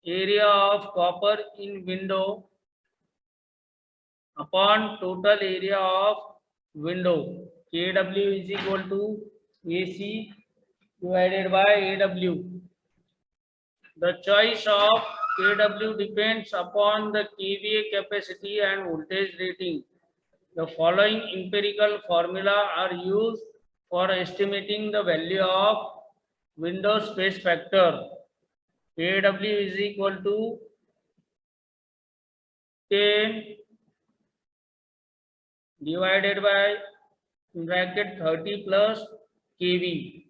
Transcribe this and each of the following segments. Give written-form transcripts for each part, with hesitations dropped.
area of copper in window upon total area of window. KW is equal to AC divided by AW. The choice of KW depends upon the KVA capacity and voltage rating. The following empirical formula are used for estimating the value of window space factor. KW is equal to 10 divided by bracket 30 plus kV.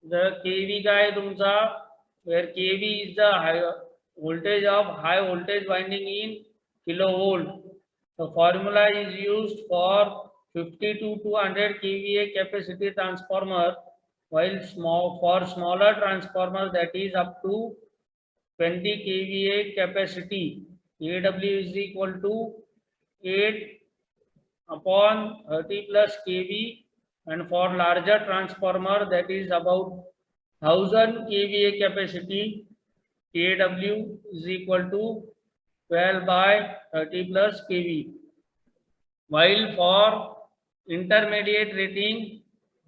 The kV का है तुमचा, where kV is the high voltage of high voltage winding in kilovolt. The formula is used for 50 to 200 kVA capacity transformer, while for smaller transformers, that is up to 20 kVA capacity, AW is equal to 8 upon 30 plus kV, and for larger transformer, that is about 1000 kVA capacity, KW is equal to 12 by 30 plus kV. While for intermediate rating,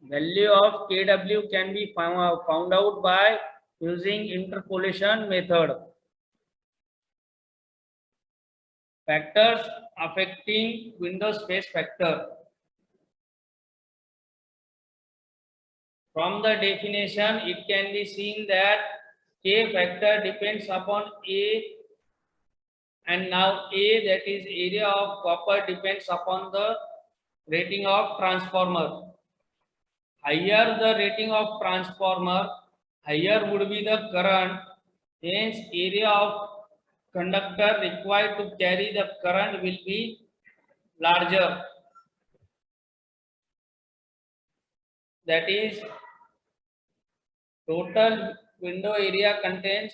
value of KW can be found out by using interpolation method. Factors affecting window space factor. From the definition, it can be seen that K factor depends upon A, and now A, that is area of copper, depends upon the rating of transformer. Higher the rating of transformer, higher would be the current, hence area of conductor required to carry the current will be larger. That is, total window area contains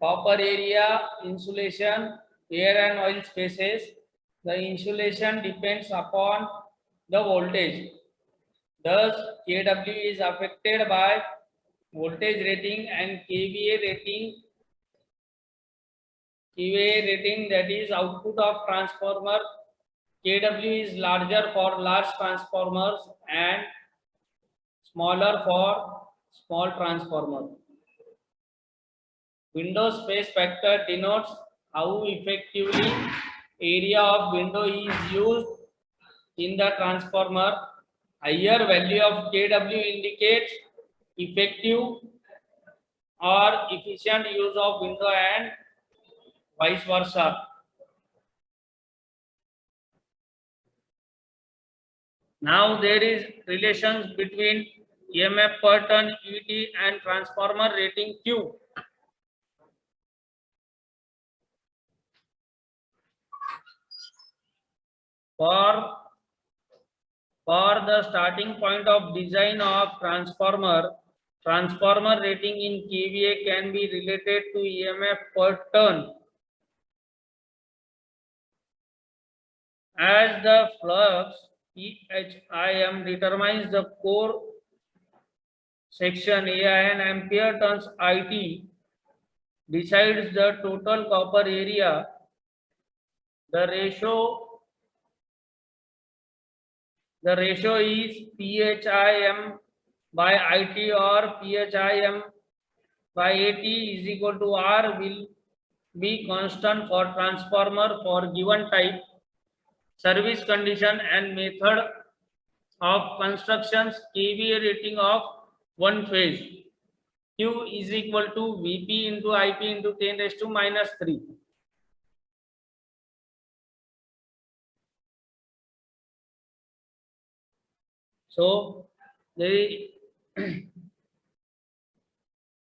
copper area, insulation, air and oil spaces. The insulation depends upon the voltage. Thus, KW is affected by voltage rating and KVA rating. KVA rating, that is output of transformer. KW is larger for large transformers and smaller for small transformer. Window space factor denotes how effectively area of window is used in the transformer. Higher value of KW indicates effective or efficient use of window and vice versa. Now there is relations between EMF per turn ET and transformer rating Q. For the starting point of design of transformer rating in kVA can be related to EMF per turn. As the flux EHIM determines the core section AIN, ampere turns IT decides the total copper area. The ratio is PHIM by IT or PHIM by AT is equal to R will be constant for transformer for given type, service condition and method of constructions. KVA rating of one phase. Q is equal to Vp into Ip into 10 raised to minus 3. So the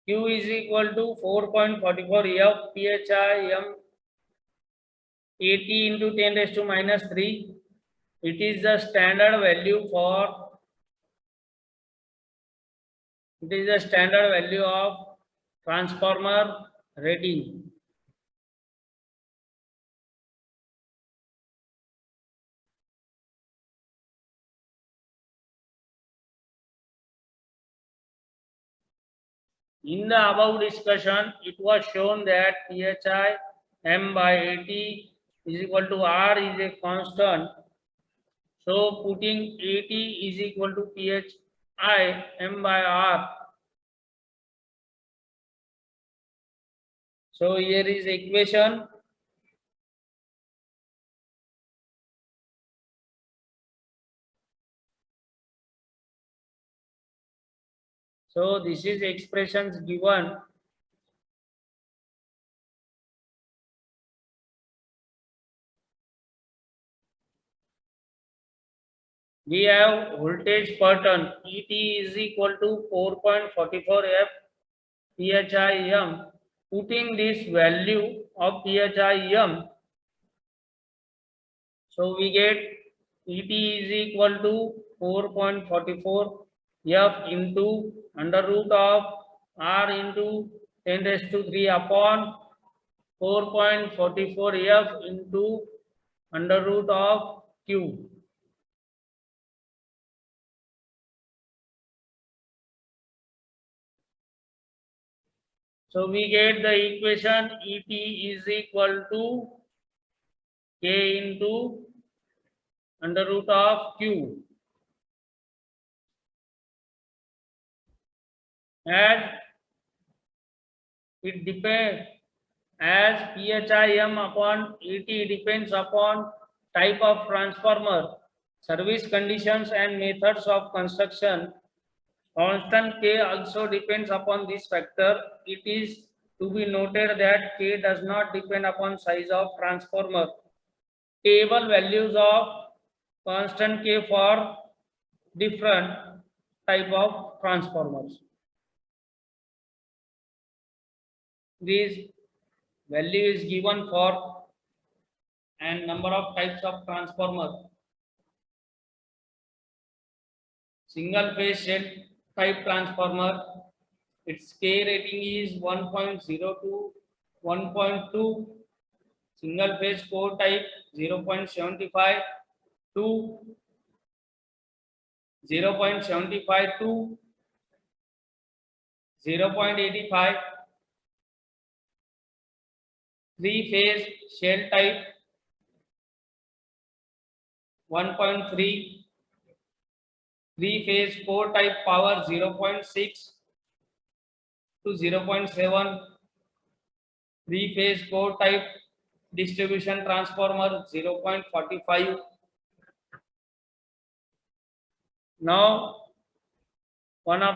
Q is equal to 4.44 F PHIM 80 into 10 raised to minus 3. It is the standard value of transformer rating. In the above discussion, it was shown that phi m by AT is equal to R is a constant. So putting AT is equal to phi m by R. So here is equation. So this is expressions given. We have voltage per turn. ET is equal to 4.44 F PHIM. Putting this value of PHIM, so we get ET is equal to 4.44 F into under root of R into 10 raised to 3 upon 4.44 F into under root of Q. So we get the equation ET is equal to K into under root of Q. As it depends, as PHIM upon ET depends upon type of transformer, service conditions and methods of construction. Constant K also depends upon this factor. It is to be noted that K does not depend upon size of transformer. Table values of constant K for different type of transformers. This value is given for and number of types of transformer. Single phase shell type transformer, its K rating is 1.0 to 1.2. Single phase core type 0.75 to 0.75 to 0.85. Three phase shell type 1.3. Three phase core type power 0.6 to 0.7. Three phase core type distribution transformer 0.45. Now one of